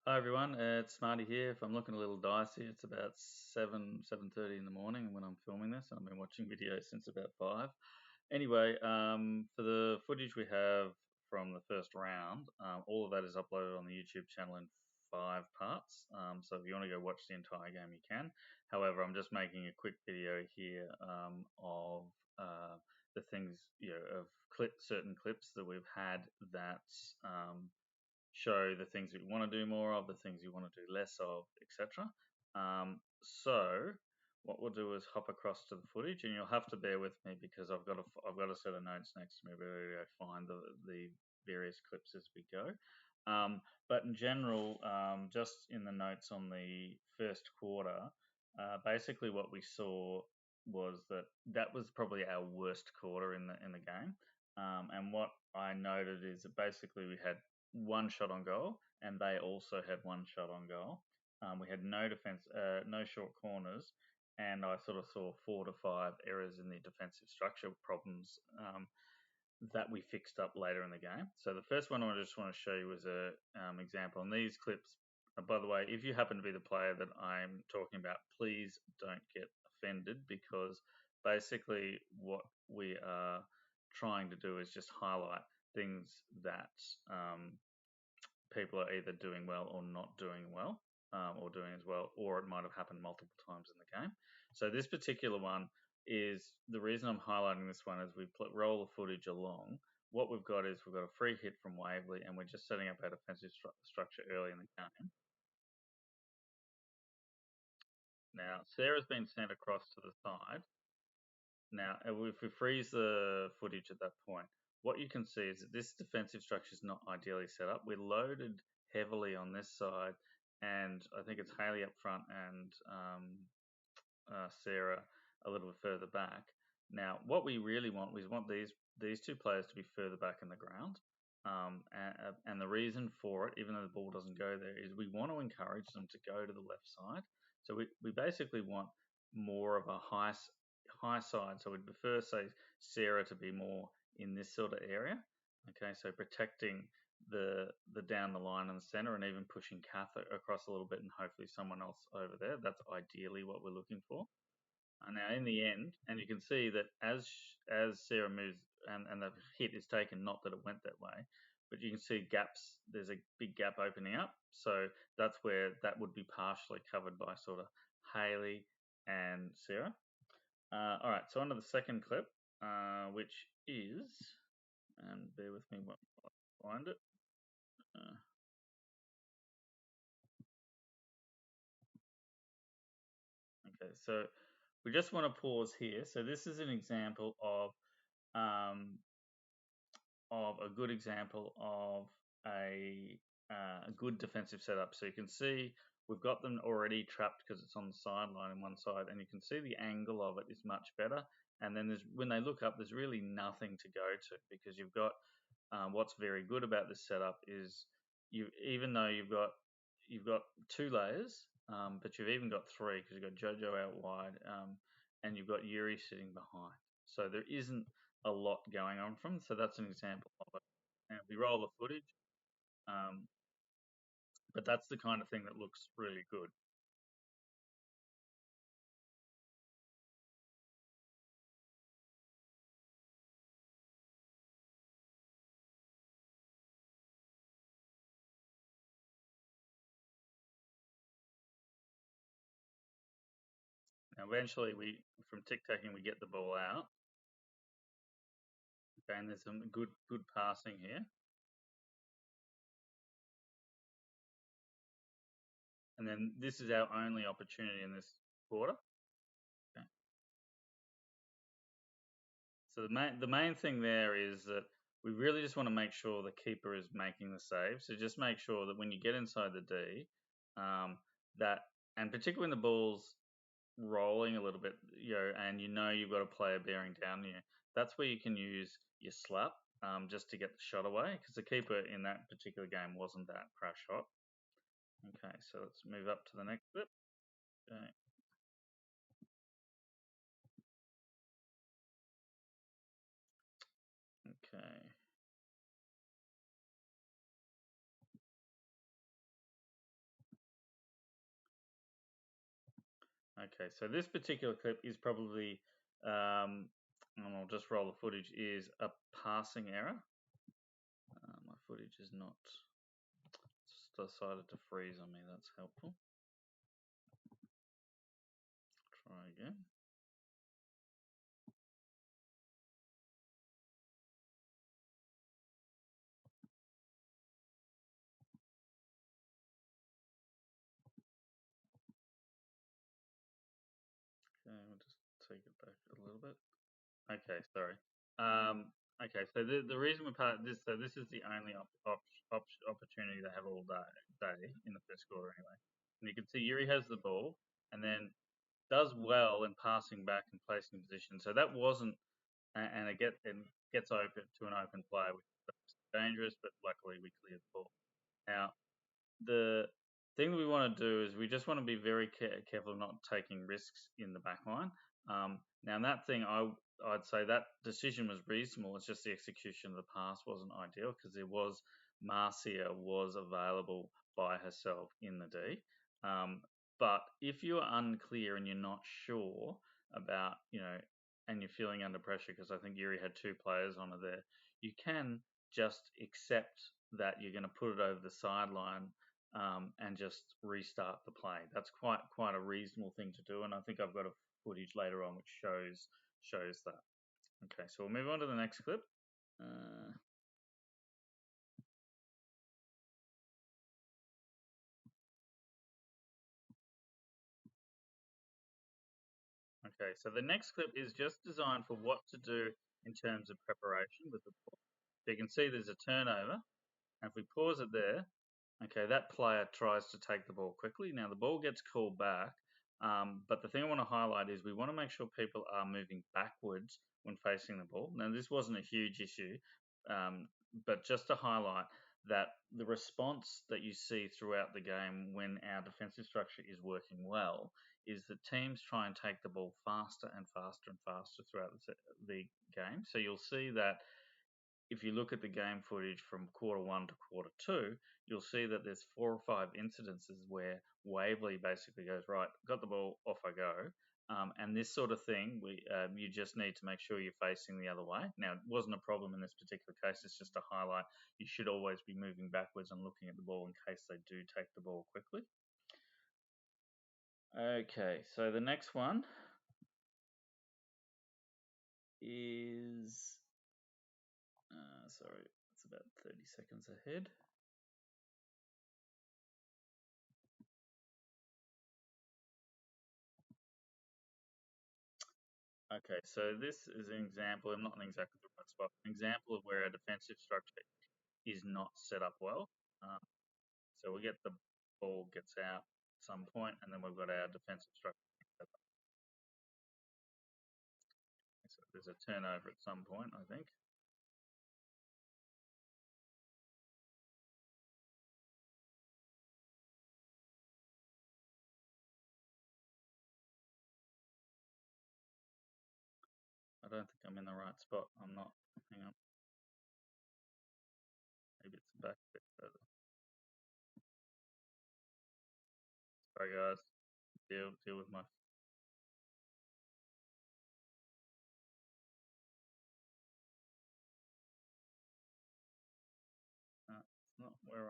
Hi everyone, it's Marty here. If I'm looking a little dicey, it's about 7:30 in the morning when I'm filming this. I've been watching videos since about 5. Anyway, for the footage we have from the first round, all of that is uploaded on the YouTube channel in 5 parts. So if you want to go watch the entire game, you can. However, I'm just making a quick video here of the things, of certain clips that we've had that show the things that you want to do more of, the things you want to do less of, etc. So what we'll do is hop across to the footage, and you'll have to bear with me because I've got a set of notes next to me where I find the various clips as we go. But in general, just in the notes on the first quarter, basically what we saw was that was probably our worst quarter in the game. And what I noted is that basically we had one shot on goal, and they also had one shot on goal. We had no defense, no short corners, and I sort of saw 4 to 5 errors in the defensive structure problems that we fixed up later in the game. So the first one I just want to show you was a example, and these clips. By the way, if you happen to be the player that I'm talking about, please don't get offended because basically what we are trying to do is just highlight things that people are either doing well or not doing well, or doing as well, or it might have happened multiple times in the game. So this particular one is the reason I'm highlighting this one is we roll the footage along. What we've got is we've got a free hit from Waverley, and we're just setting up our defensive structure early in the game. Now Sarah's been sent across to the side. Now, if we freeze the footage at that point, what you can see is that this defensive structure is not ideally set up. We're loaded heavily on this side, and I think it's Haley up front and Sarah a little bit further back. Now, what we really want is these two players to be further back in the ground. And the reason for it, even though the ball doesn't go there, is we want to encourage them to go to the left side. So we basically want more of a high side. So we'd prefer, say, Sarah to be more in this sort of area. Okay, so protecting the down the line in the center, and even pushing Kath across a little bit, and hopefully someone else over there. That's ideally what we're looking for. Now, in the end, and you can see that as Sarah moves and the hit is taken, not that it went that way, but you can see gaps. There's a big gap opening up, so that's where that would be partially covered by sort of Haley and Sarah. All right, so on to the second clip, which is, and bear with me while I find it. Okay, so we just want to pause here. So this is an example of a good example of a good defensive setup. So you can see we've got them already trapped because it's on the sideline on one side, and you can see the angle of it is much better. And then when they look up, there's really nothing to go to because you've got what's very good about this setup is even though you've got 2 layers, but you've even got 3 because you've got Jojo out wide, and you've got Yuri sitting behind. So there isn't a lot going on from. So that's an example of it. And we roll the footage, um, but that's the kind of thing that looks really good. Now, eventually, from tic tacking, we get the ball out. Okay, and there's some good passing here. And then this is our only opportunity in this quarter. Okay. So the main thing there is that we really just want to make sure the keeper is making the save. So just make sure that when you get inside the D, that, and particularly when the ball's rolling a little bit, and you've got a player bearing down you, that's where you can use your slap, just to get the shot away, because the keeper in that particular game wasn't that crash hot. Okay, so let's move up to the next bit. Okay. Okay. Okay, so this particular clip is probably, and I'll just roll the footage, is a passing error. My footage is not decided to freeze on me. That's helpful. Try again. Okay, we'll just take it back a little bit. Okay, sorry. Okay, so the reason we're part of this, so this is the only opportunity they have all day in the first quarter anyway. And you can see Yuri has the ball and then does well in passing back and placing position. So that wasn't, and it gets open to an open play, which is dangerous, but luckily we cleared the ball. Now, the thing that we want to do is we just want to be very careful of not taking risks in the back line. Now, in that thing, I'd say that decision was reasonable. It's just the execution of the pass wasn't ideal because there was Marcia was available by herself in the D. But if you're unclear and you're not sure about, and you're feeling under pressure, because I think Yuri had two players on it there, you can just accept that you're going to put it over the sideline and just restart the play. That's quite a reasonable thing to do, and I think I've got a footage later on which shows that. Okay, so we'll move on to the next clip. Okay, so the next clip is just designed for what to do in terms of preparation with the ball. So you can see there's a turnover, and if we pause it there, okay, that player tries to take the ball quickly. Now the ball gets called back, but the thing I want to highlight is we want to make sure people are moving backwards when facing the ball. Now this wasn't a huge issue, but just to highlight that the response that you see throughout the game when our defensive structure is working well is that teams try and take the ball faster and faster and faster throughout the game. So you'll see that if you look at the game footage from quarter one to quarter two, you'll see that there's 4 or 5 incidences where Waverley basically goes, right, got the ball, off I go. And this sort of thing, you just need to make sure you're facing the other way. Now, it wasn't a problem in this particular case. It's just a highlight. You should always be moving backwards and looking at the ball in case they do take the ball quickly. Okay, so the next one is, sorry, it's about 30 seconds ahead. Okay, so this is an example, I'm not in exactly the right spot, an example of where a defensive structure is not set up well. So we get the ball gets out at some point, and then we've got our defensive structure. So there's a turnover at some point, I think. I don't think I'm in the right spot. I'm not. Hang on. Maybe it's back a bit further. Sorry, guys. Deal with my. It's not where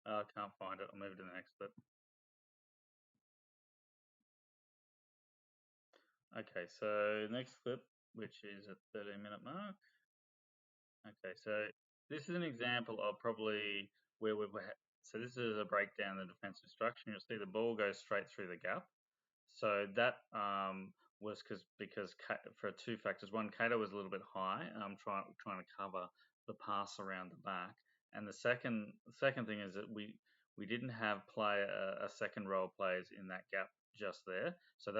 I can't find it. I'll move to the next clip. Okay, so next clip, which is at 13-minute mark. Okay, so this is an example of probably where so this is a breakdown of the defensive structure. You'll see the ball goes straight through the gap. So that was because for 2 factors. One, Cato was a little bit high, trying to cover the pass around the back, and the second thing is that we didn't have a second row of players in that gap just there. So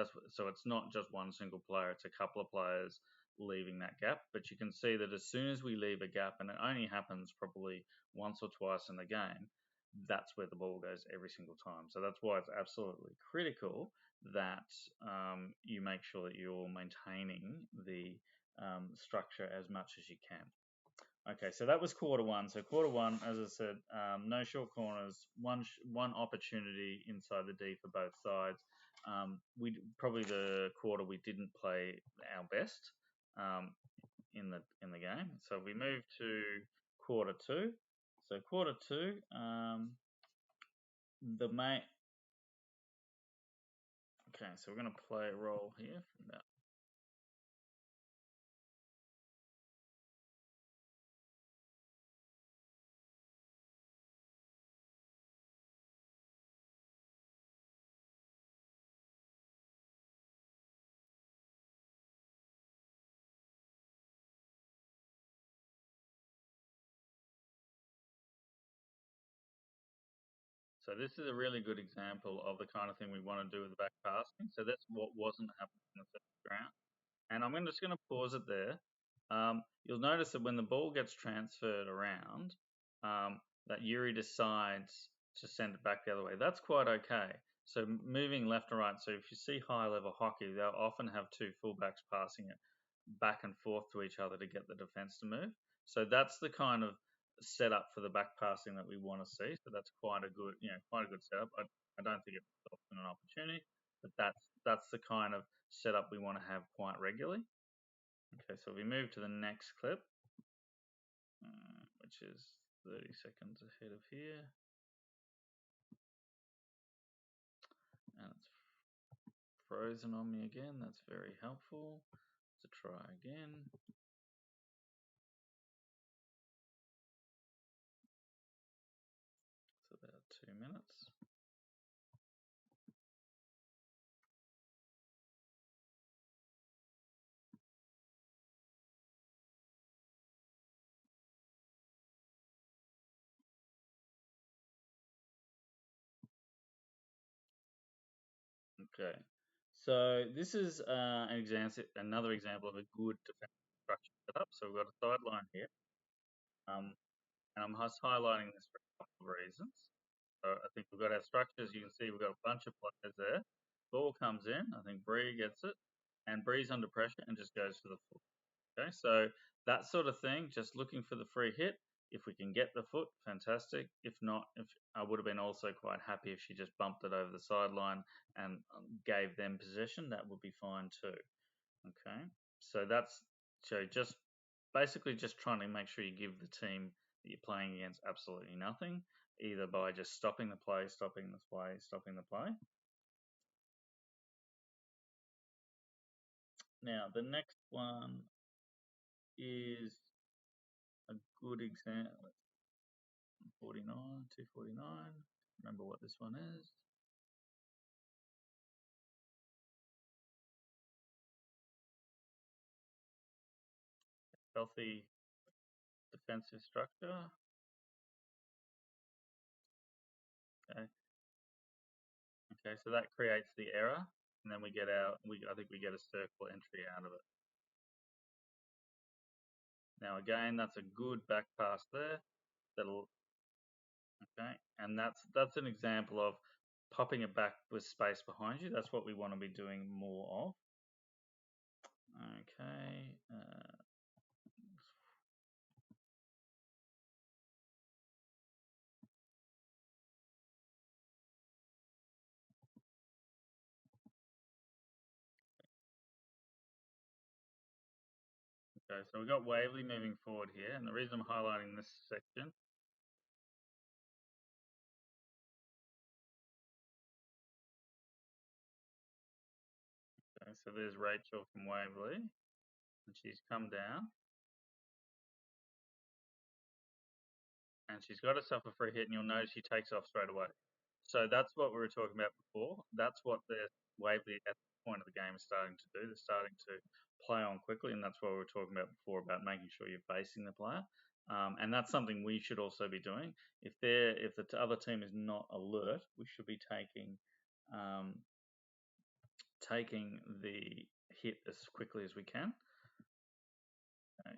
it's not just one single player; it's a couple of players leaving that gap. But you can see that as soon as we leave a gap, and it only happens probably once or twice in the game, that's where the ball goes every single time. So that's why it's absolutely critical that you make sure that you're maintaining the structure as much as you can. Okay, so that was quarter one. So quarter one, as I said, no short corners, one opportunity inside the D for both sides. We probably the quarter we didn't play our best in the game. So we move to quarter two. So quarter two, the main. Okay, so we're going to play a role here from that. So this is a really good example of the kind of thing we want to do with the back passing. So that's what wasn't happening in the first round. And just going to pause it there. You'll notice that when the ball gets transferred around, that Yuri decides to send it back the other way. That's quite okay. So moving left and right. So if you see high level hockey, they'll often have two fullbacks passing it back and forth to each other to get the defense to move. So that's the kind of setup for the back passing that we want to see. So that's quite a good, quite a good setup. I don't think it's often an opportunity, but that's the kind of setup we want to have quite regularly. Okay, so we move to the next clip, which is 30 seconds ahead of here. And it's frozen on me again. That's very helpful. To try again. It's about 2 minutes. Okay, so this is another example of a good defensive structure setup. So we've got a sideline here, and I'm just highlighting this for a couple of reasons. So I think we've got our structures. You can see we've got a bunch of players there. Ball comes in. I think Bree gets it, and Bree's under pressure and just goes for the foot. Okay, so that sort of thing. Just looking for the free hit. If we can get the foot, fantastic. If not, if I would have been also quite happy if she just bumped it over the sideline and gave them possession, that would be fine too. Okay, so that's just basically just trying to make sure you give the team that you're playing against absolutely nothing, either by just stopping the play, stopping the play, stopping the play. Now the next one is a good example. 49, 249. Remember what this one is. Healthy defensive structure. Okay. Okay, so that creates the error, and then we get I think we get a circle entry out of it. Now again, that's a good back pass there. That'll okay, and that's an example of popping it back with space behind you. That's what we want to be doing more of. Okay. Okay, so we've got Waverley moving forward here, and the reason I'm highlighting this section. Okay, so there's Rachel from Waverley, and she's come down, and she's got herself a free hit, and you'll notice she takes off straight away. So that's what we were talking about before. That's what the Waverley at the point of the game is starting to do. They're starting to play on quickly, and that's what we were talking about before about making sure you're facing the player. And that's something we should also be doing. If the other team is not alert, we should be taking the hit as quickly as we can. Okay.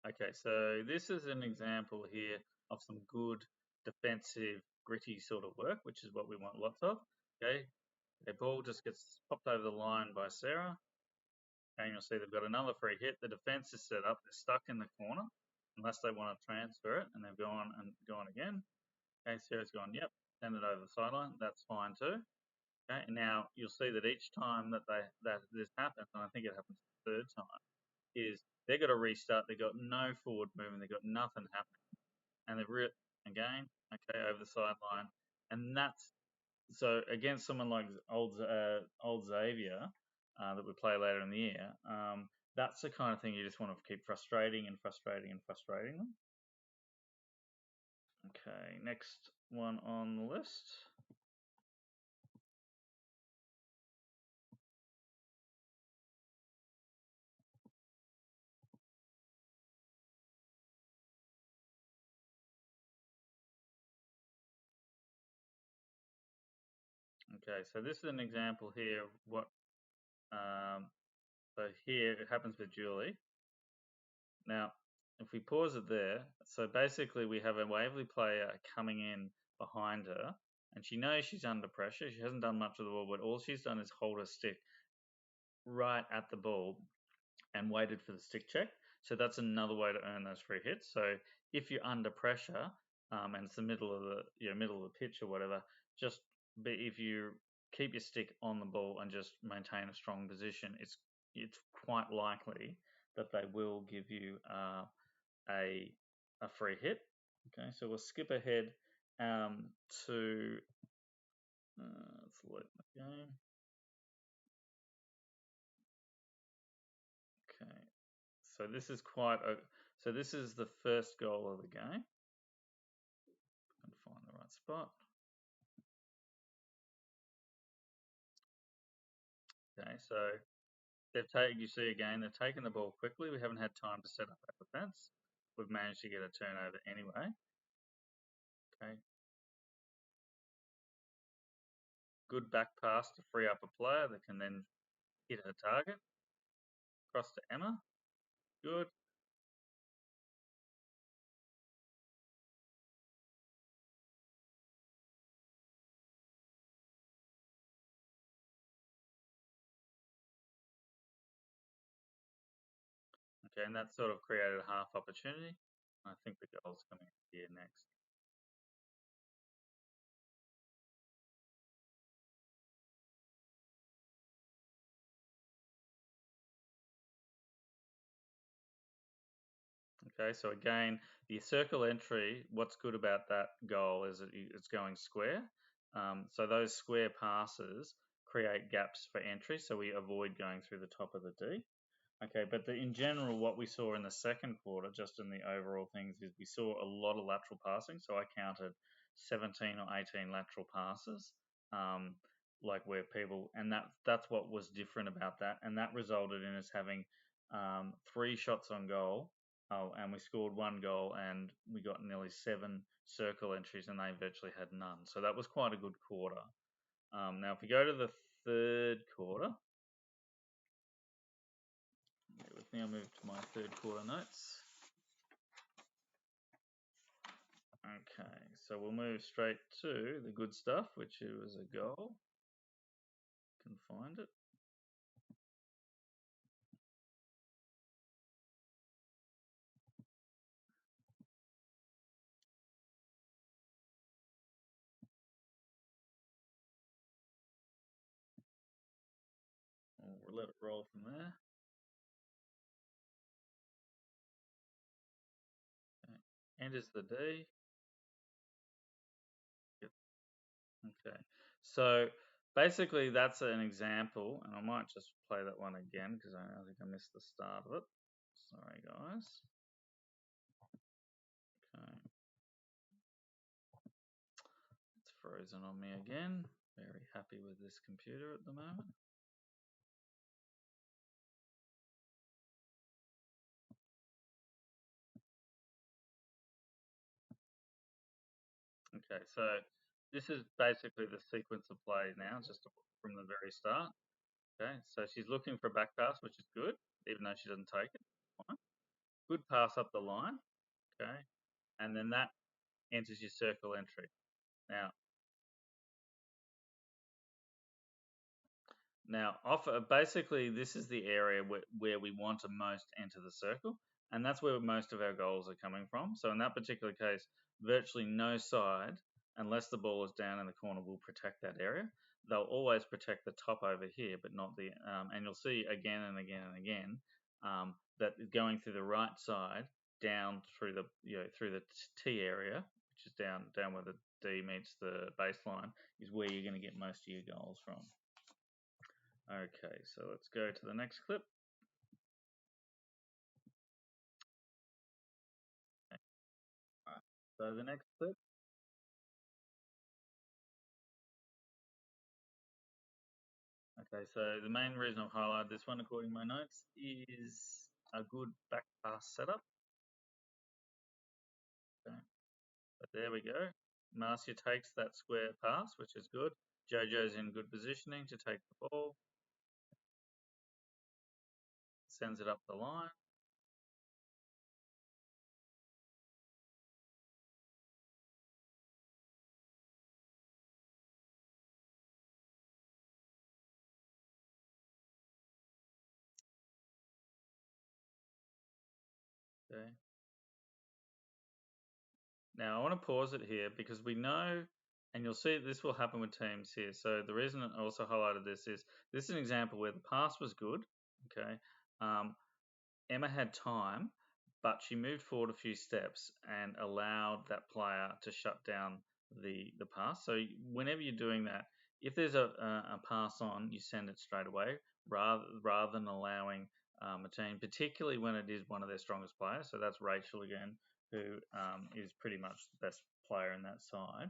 Okay, so this is an example here of some good defensive, gritty sort of work, which is what we want lots of. Okay, the ball just gets popped over the line by Sarah, and you'll see they've got another free hit. The defense is set up; they're stuck in the corner unless they want to transfer it, and they've gone and gone again. Okay, Sarah's gone, yep, send it over the sideline. That's fine too. Okay, and now you'll see that each time that this happens, and I think it happens the third time, is they've got to restart. They've got no forward movement. They've got nothing happening, and they've ripped again. Okay, over the sideline, and that's so against someone like old Xavier that we play later in the year. That's the kind of thing you just want to keep frustrating and frustrating and frustrating them. Okay, next one on the list. Okay, so this is an example here of what. So here it happens with Julie. Now, if we pause it there, so basically we have a Waverley player coming in behind her, and she knows she's under pressure. She hasn't done much of the ball, but all she's done is hold her stick right at the ball and waited for the stick check. So that's another way to earn those free hits. So if you're under pressure and it's the middle of the middle of the pitch or whatever, just if you keep your stick on the ball and just maintain a strong position, it's quite likely that they will give you a free hit. Okay, so we'll skip ahead to let's load the game. Okay, so this is so this is the first goal of the game. And find the right spot. Okay, so you see again, they've taken the ball quickly. We haven't had time to set up our defence. We've managed to get a turnover anyway. Okay, good back pass to free up a player that can then hit a target. Cross to Emma. Good. Okay, and that sort of created a half opportunity. I think the goal's coming here next. Okay, so again, the circle entry, what's good about that goal is that it's going square. So those square passes create gaps for entry, so we avoid going through the top of the D. Okay, but in general, what we saw in the second quarter, just in the overall things, is we saw a lot of lateral passing. So I counted 17 or 18 lateral passes, like where people, and that's what was different about that, and that resulted in us having 3 shots on goal. Oh, and we scored 1 goal, and we got nearly 7 circle entries, and they virtually had none. So that was quite a good quarter. Now, if we go to the third quarter, with me, I'll move to my third quarter notes. Okay, so we'll move straight to the good stuff, which was a goal. Can find it. We'll let it roll from there. Okay. Enters the D. Yep. Okay, so basically that's an example, and I might just play that one again because I think I missed the start of it. Sorry, guys. Okay, it's frozen on me again. Very happy with this computer at the moment. Okay, so this is basically the sequence of play now, just from the very start. Okay, so she's looking for a back pass, which is good, even though she doesn't take it. Fine. good pass up the line, okay, and then that enters your circle entry. Now, basically, this is the area where we want to most enter the circle, and that's where most of our goals are coming from. So in that particular case, virtually no side, unless the ball is down in the corner, will protect that area. They'll always protect the top over here, but not the. And you'll see again and again and again that going through the right side down through the through the T area, which is down where the D meets the baseline, is where you're going to get most of your goals from. Okay, so let's go to the next clip. Alright, so the next clip. Okay, so the main reason I've highlighted this one, according to my notes, is a good back pass setup. Okay, but there we go. Marcia takes that square pass, which is good. Jojo's in good positioning to take the ball, sends it up the line. Okay. Now I want to pause it here because we know, and you'll see this will happen with teams here. So the reason I also highlighted this is an example where the pass was good. Okay. Emma had time, but she moved forward a few steps and allowed that player to shut down the pass. So whenever you're doing that, if there's a pass on, you send it straight away rather than allowing a team, particularly when it is one of their strongest players. So that's Rachel again, who is pretty much the best player in that side.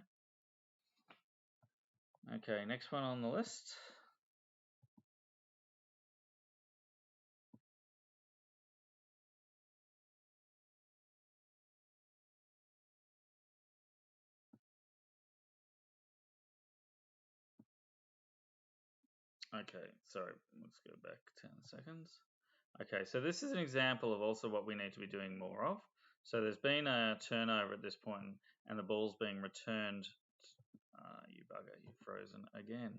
Okay, next one on the list. Okay, sorry, let's go back 10 seconds. Okay, so this is an example of also what we need to be doing more of. So there's been a turnover at this point, and the ball's being returned. You bugger, you've frozen again.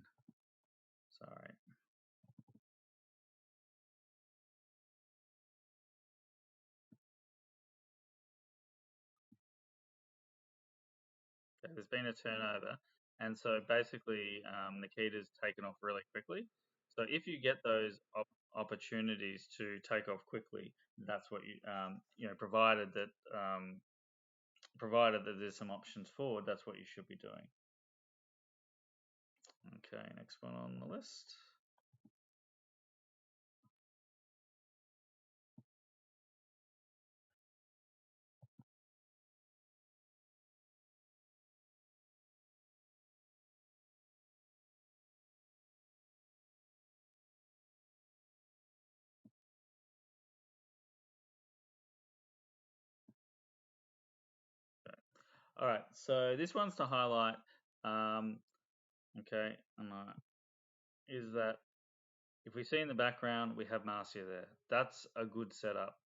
Sorry. Okay, there's been a turnover, and so basically Nikita's taken off really quickly. So if you get those opportunities to take off quickly, that's what provided that there's some options forward, that's what you should be doing. Okay, next one on the list. All right, so this one's to highlight. Okay, is that if we see in the background we have Marcia there, that's a good setup.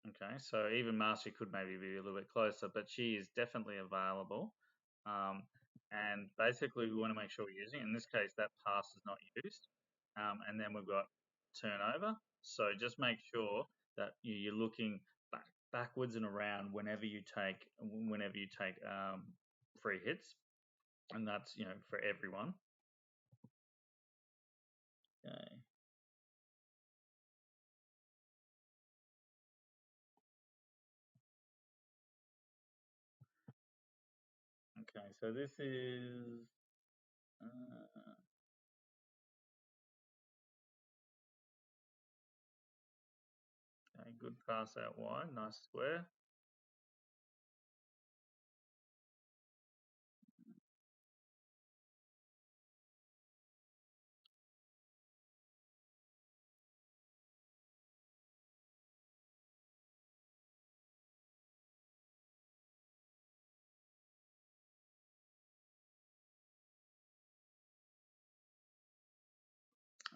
Okay, so even Marcia could maybe be a little bit closer, but she is definitely available. And basically, we want to make sure we're using. In this case, that pass is not used, and then we've got turnover. So just make sure that you're looking backwards and around whenever you take free hits, and that's for everyone. Okay. Okay. So this is a good pass out wide. Nice square.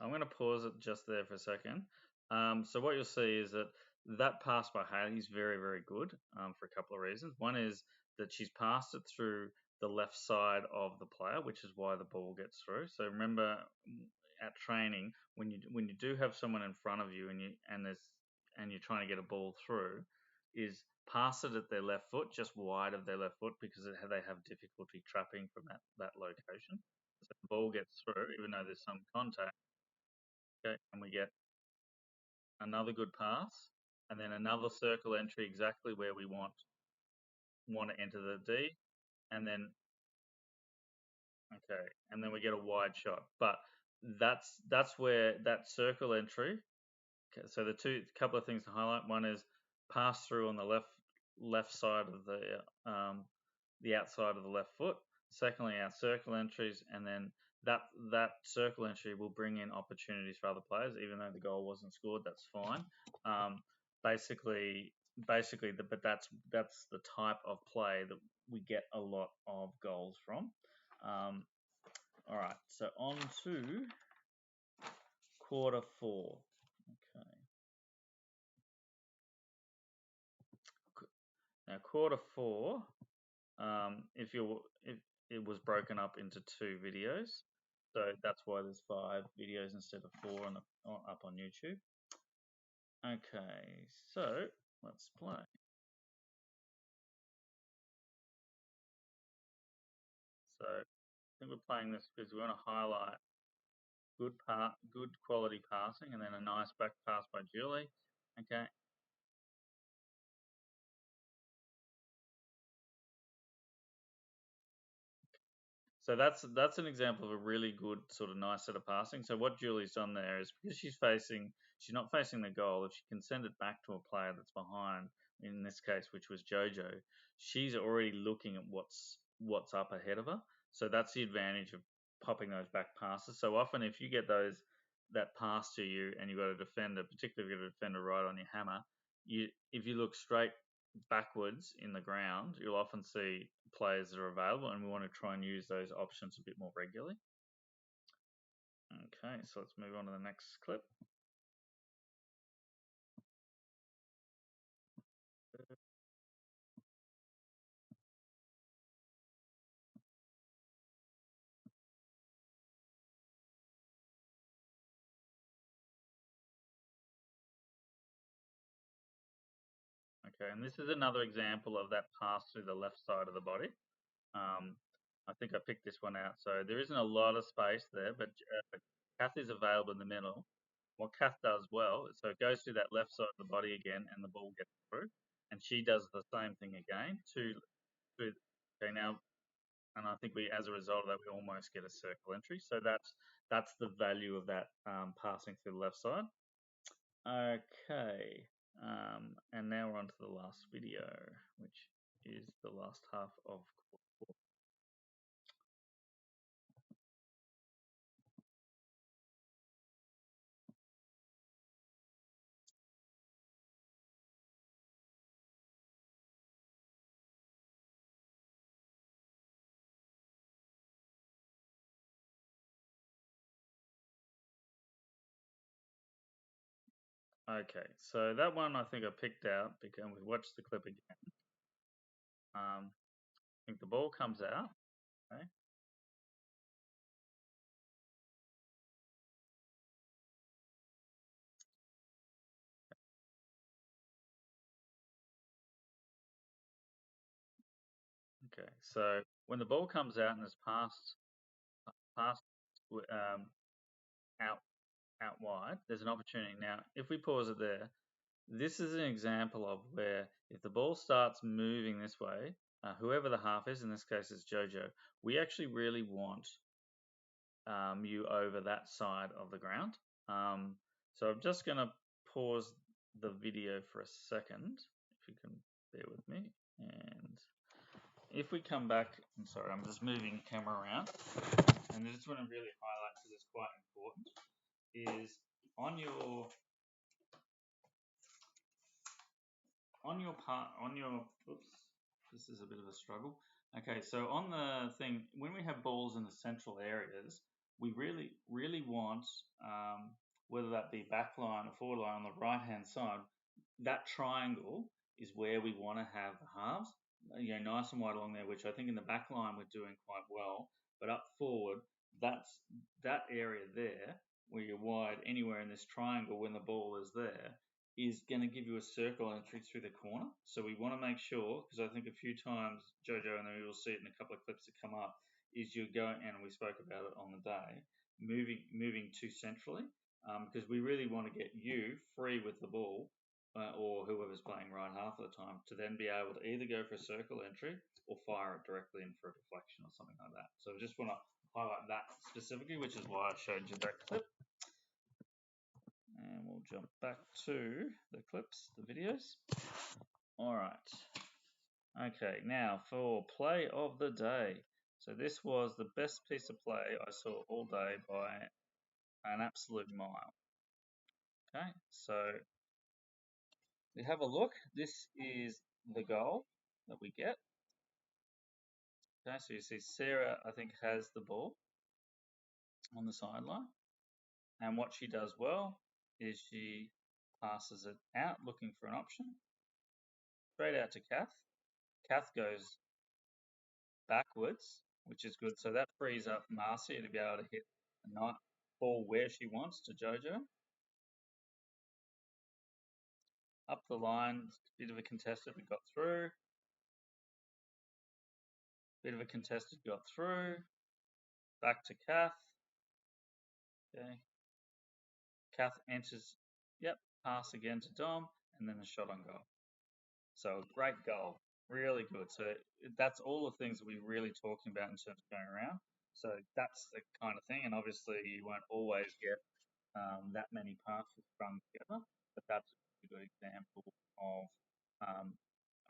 I'm going to pause it just there for a second. So what you'll see is that that pass by Haley is very, very good for a couple of reasons. One is that she's passed it through the left side of the player, which is why the ball gets through. So remember at training when you do have someone in front of you and you're trying to get a ball through, is pass it at their left foot, just wide of their left foot, because they have difficulty trapping from that location. So the ball gets through, even though there's some contact. Okay, and we get another good pass, and then another circle entry exactly where we want to enter the D, and then okay, and then we get a wide shot. But that's where that circle entry. Okay, so the two couple of things to highlight. One is pass through on the left side of the outside of the left foot. Secondly, our circle entries, and then that circle entry will bring in opportunities for other players. Even though the goal wasn't scored, that's fine. Um, but that's the type of play that we get a lot of goals from. All right, so on to quarter four. Okay, now quarter four. If it was broken up into two videos, so that's why there's 5 videos instead of 4 up on YouTube. Okay, so let's play. So I think we're playing this because we want to highlight good quality passing, and then a nice back pass by Julie. Okay, so that's an example of a really good sort of nice set of passing. So what Julie's done there is because she's not facing the goal. If she can send it back to a player that's behind, in this case, which was JoJo, she's already looking at what's up ahead of her. So that's the advantage of popping those back passes. So often, if you get that pass to you and you've got a defender, particularly if you've got a defender right on your hammer, if you look straight backwards in the ground, you'll often see players that are available, and we want to try and use those options a bit more regularly. Okay, so let's move on to the next clip. Okay, and this is another example of that pass through the left side of the body. I think I picked this one out. So there isn't a lot of space there, but Kath is available in the middle. What Kath does well, so it goes through that left side of the body again, and the ball gets through. And she does the same thing again. Okay, now, and I think as a result of that, we almost get a circle entry. So that's the value of that passing through the left side. Okay, and now we're on to the last video, which is the last half of. Okay, so that one I think I picked out because we watched the clip again. I think the ball comes out. Okay. Okay, so when the ball comes out and is passed out out wide, there's an opportunity. Now, if we pause it there, this is an example of where if the ball starts moving this way, whoever the half is, in this case it's JoJo, we actually really want you over that side of the ground. So I'm just going to pause the video for a second, if you can bear with me. And if we come back, I'm sorry, I'm just moving the camera around. And this is what I really highlight because it's quite important, is on your oops, this is a bit of a struggle. Okay, so on the thing, when we have balls in the central areas, we really want, whether that be back line or forward line on the right hand side, that triangle is where we want to have the halves, nice and wide along there, which I think in the back line we're doing quite well. But up forward, that's that area there where you're wide anywhere in this triangle when the ball is there is going to give you a circle entry through the corner. So we want to make sure, because I think a few times Jojo, and then we will see it in a couple of clips that come up, is you're going, and we spoke about it on the day, moving too centrally, because we really want to get you free with the ball, or whoever's playing right half of the time, to then be able to either go for a circle entry or fire it directly in for a deflection or something like that. So I just want to highlight that specifically, which is why I showed you that clip. And we'll jump back to the clips, the videos. All right. Okay, now for play of the day. So this was the best piece of play I saw all day by an absolute mile. Okay, so we have a look. This is the goal that we get. Okay, so you see Sarah, I think, has the ball on the sideline. And what she does well is she passes it out looking for an option. Straight out to Kath. Kath goes backwards, which is good. So that frees up Marcia to be able to hit a nice ball where she wants to Jojo. Up the line, bit of a contested, we got through. Bit of a contested, got through. Back to Kath. Okay. Kath enters, yep, pass again to Dom, and then a shot on goal. So great goal, really good. So that's all the things that we're really talking about in terms of going around. So that's the kind of thing, and obviously you won't always get that many passes strung together, but that's a good example of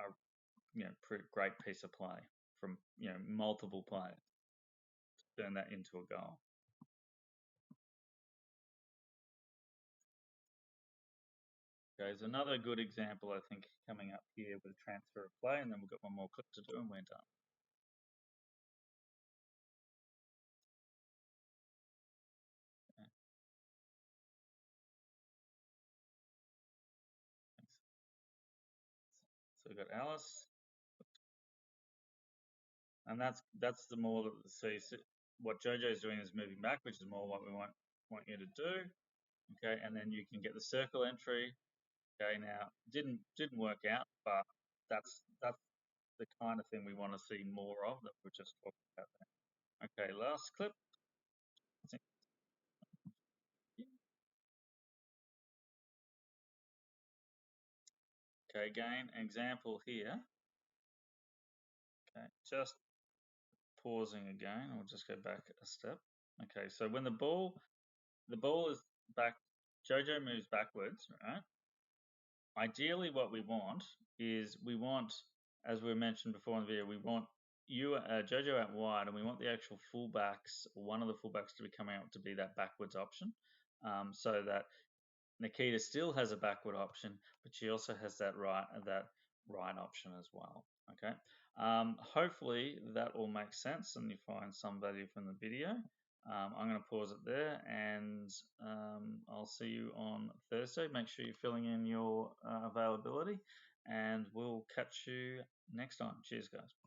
a great piece of play from multiple players to turn that into a goal. There's another good example, I think, coming up here with transfer of play, and then we've got one more clip to do and we're done. Okay. So we've got Alice, and that's the more that what Jojo is doing is moving back, which is more what we want you to do. Okay, and then you can get the circle entry. Okay, now didn't work out, but that's the kind of thing we want to see more of that we're just talking about there. Okay, last clip. Okay, again, example here. Okay, just pausing again. I'll just go back a step. Okay, so when the ball is back, Jojo moves backwards, right? Ideally, what we want is as we mentioned before in the video, we want Jojo out wide, and we want the actual fullbacks, or one of the fullbacks, to be coming out to be that backwards option, so that Nikita still has a backward option, but she also has that right option as well. Okay. Hopefully that all makes sense and you find some value from the video. I'm going to pause it there, and I'll see you on Thursday. Make sure you're filling in your availability, and we'll catch you next time. Cheers, guys.